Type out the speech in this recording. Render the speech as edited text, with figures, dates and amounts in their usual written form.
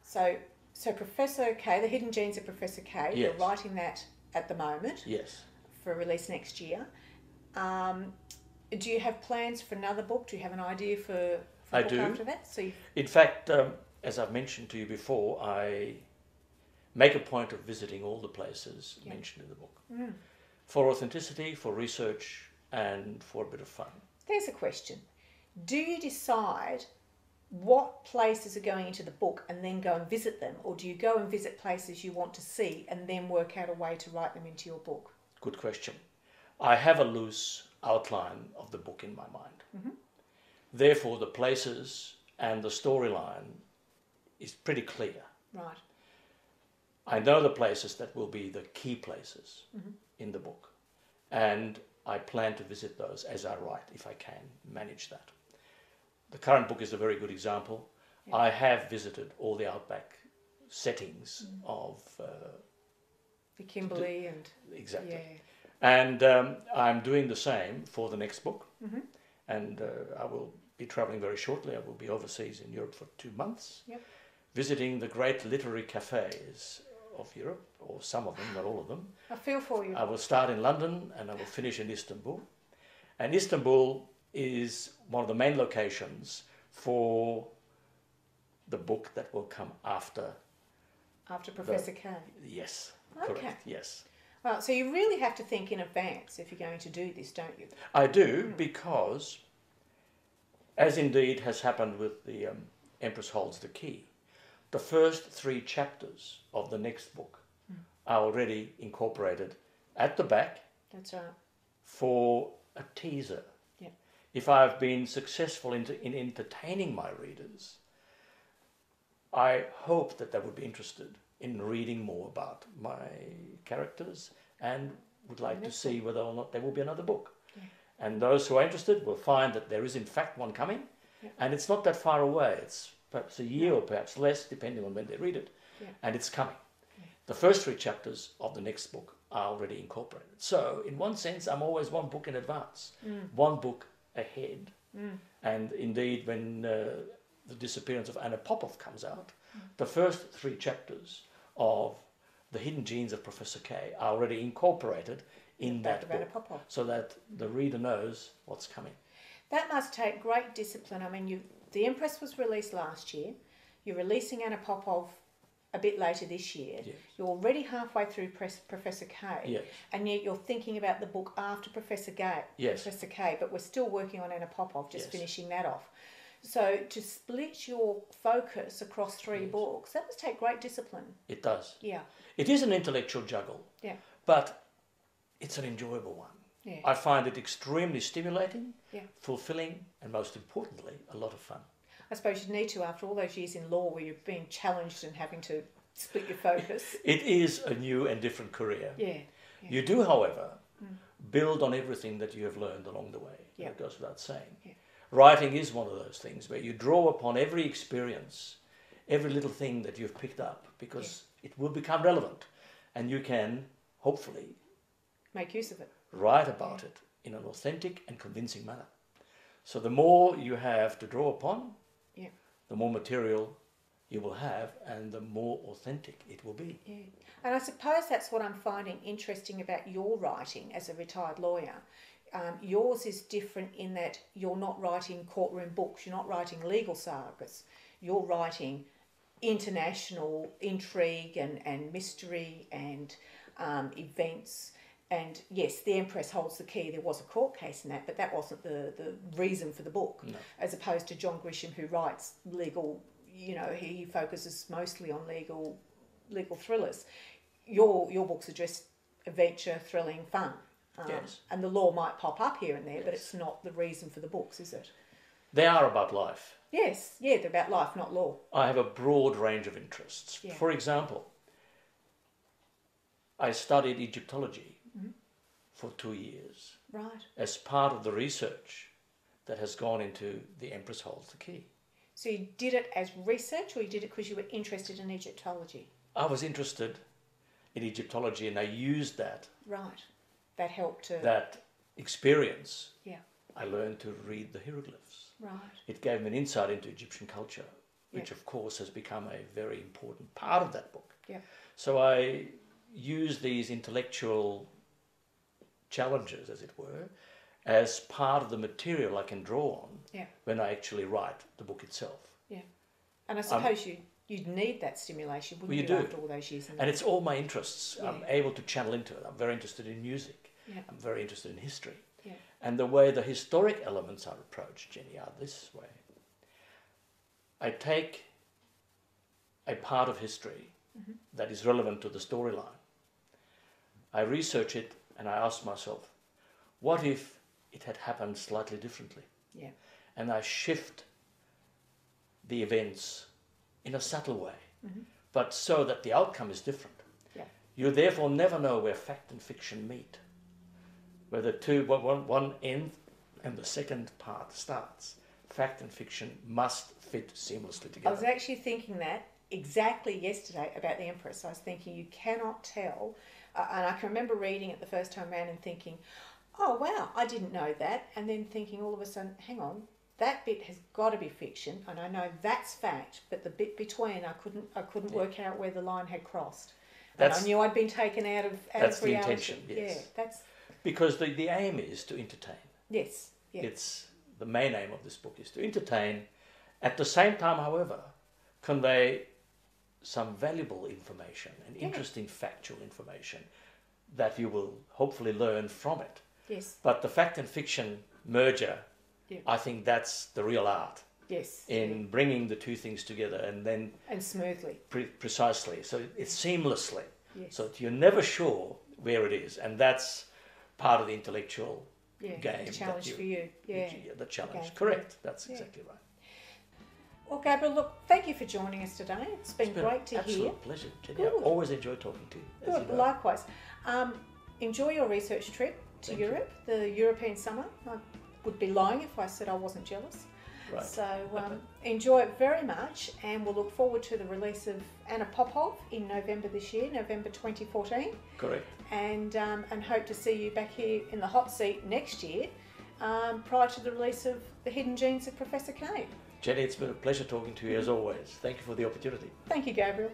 So Professor K, The Hidden Genes of Professor K, Yes. you're writing that at the moment Yes. for release next year. Do you have plans for another book? Do you have an idea for I a book do. after that? In fact, as I've mentioned to you before, I make a point of visiting all the places mentioned in the book. For authenticity, for research, and for a bit of fun. There's a question. Do you decide what places are going into the book and then go and visit them, or do you go and visit places you want to see and then work out a way to write them into your book? Good question. I have a loose outline of the book in my mind. Therefore, the places and the storyline is pretty clear. Right. I know the places that will be the key places in the book, and I plan to visit those as I write, if I can manage that. The current book is a very good example. Yeah. I have visited all the outback settings of... the Kimberley and... Exactly. Yeah. And I'm doing the same for the next book. And I will be travelling very shortly. I will be overseas in Europe for 2 months, visiting the great literary cafes of Europe, or some of them, not all of them. I feel for you. I will start in London and I will finish in Istanbul. And Istanbul is one of the main locations for the book that will come after. After Professor K? Yes, okay. Correct, yes. Well, so you really have to think in advance if you're going to do this, don't you? I do, because, as indeed has happened with the Empress Holds the Key, the first 3 chapters of the next book are already incorporated at the back. That's right. For a teaser. Yeah. If I've been successful in entertaining my readers, I hope that they would be interested in reading more about my characters and would like to see whether or not there will be another book. Yeah. And those who are interested will find that there is in fact one coming, and it's not that far away. It's perhaps a year or perhaps less, depending on when they read it, and it's coming. Yeah. The first 3 chapters of the next book are already incorporated. So, in one sense, I'm always one book in advance, one book ahead. And indeed, when The Disappearance of Anna Popov comes out, the first 3 chapters of The Hidden Genes of Professor K are already incorporated in that book, so that the reader knows what's coming. That must take great discipline. I mean, the Empress was released last year. You're releasing Anna Popov a bit later this year. Yes. You're already halfway through Professor K, yes. and yet you're thinking about the book after Professor K, but we're still working on Anna Popov, just finishing that off. So to split your focus across 3 books, that must take great discipline. It does. Yeah. It is an intellectual juggle, but it's an enjoyable one. Yeah. I find it extremely stimulating, fulfilling, and most importantly, a lot of fun. I suppose you need to, after all those years in law where you're being challenged and having to split your focus. It is a new and different career. Yeah. You do, however, build on everything that you have learned along the way. Yeah. It goes without saying. Yeah. Writing is one of those things where you draw upon every experience, every little thing that you've picked up, because it will become relevant, and you can, hopefully, make use of it. Write about it in an authentic and convincing manner. So the more you have to draw upon, the more material you will have and the more authentic it will be. Yeah. And I suppose that's what I'm finding interesting about your writing as a retired lawyer. Yours is different in that you're not writing courtroom books, you're not writing legal sagas, you're writing international intrigue and mystery and events. And yes, the Empress Holds the Key, there was a court case in that, but that wasn't the reason for the book. No. As opposed to John Grisham, who writes legal, he focuses mostly on legal thrillers. Your books are just adventure, thrilling, fun. Yes. And the law might pop up here and there, but it's not the reason for the books, is it? They are about life. Yes, they're about life, not law. I have a broad range of interests. Yeah. For example, I studied Egyptology for 2 years. Right. As part of the research that has gone into The Empress Holds the Key. So you did it as research, or you did it because you were interested in Egyptology? I was interested in Egyptology, and I used that. Right. That helped to... That experience. Yeah. I learned to read the hieroglyphs. Right. It gave me an insight into Egyptian culture which of course has become a very important part of that book. Yeah. So I use these intellectual challenges, as it were, as part of the material I can draw on when I actually write the book itself. Yeah. And I suppose you'd need that stimulation, wouldn't you, after all those years? And it's all my interests. I'm able to channel into it. I'm very interested in music. Yeah. I'm very interested in history. Yeah. And the way the historic elements are approached, Jenny, are this way. I take a part of history that is relevant to the storyline. I research it and I ask myself, what if it had happened slightly differently? Yeah. And I shift the events in a subtle way, but so that the outcome is different. Yeah. You therefore never know where fact and fiction meet, where the two, one ends and the second part starts. Fact and fiction must fit seamlessly together. I was actually thinking that exactly yesterday about the Empress. I was thinking you cannot tell, and I can remember reading it the first time around and thinking, oh wow, I didn't know that, and then thinking all of a sudden, hang on, that bit has got to be fiction, and I know that's fact, but the bit between I couldn't work out where the line had crossed. And I knew I'd been taken out of reality. That's the intention, yes. Yeah, that's because the aim is to entertain. Yes. Yeah. It's the main aim of this book is to entertain, at the same time, however, convey some valuable information and interesting factual information that you will hopefully learn from it. Yes. But the fact and fiction merger, I think that's the real art. Yes. In bringing the two things together and smoothly. Precisely. So it's seamlessly. Yes. So that you're never sure where it is, and that's part of the intellectual game. The challenge for you. Yeah. The challenge. Correct. That's exactly right. Well, Gabriel, look, thank you for joining us today. It's been great to hear. Absolute pleasure, Jenny. I always enjoy talking to you. Good, you know. Likewise. Enjoy your research trip to Europe, the European summer. I would be lying if I said I wasn't jealous. Right. So enjoy it very much, and we'll look forward to the release of Anna Popov in November this year, November 2014. Correct. And hope to see you back here in the hot seat next year, prior to the release of The Hidden Genes of Professor K. Jenny, it's been a pleasure talking to you as always. Thank you for the opportunity. Thank you, Gabriel.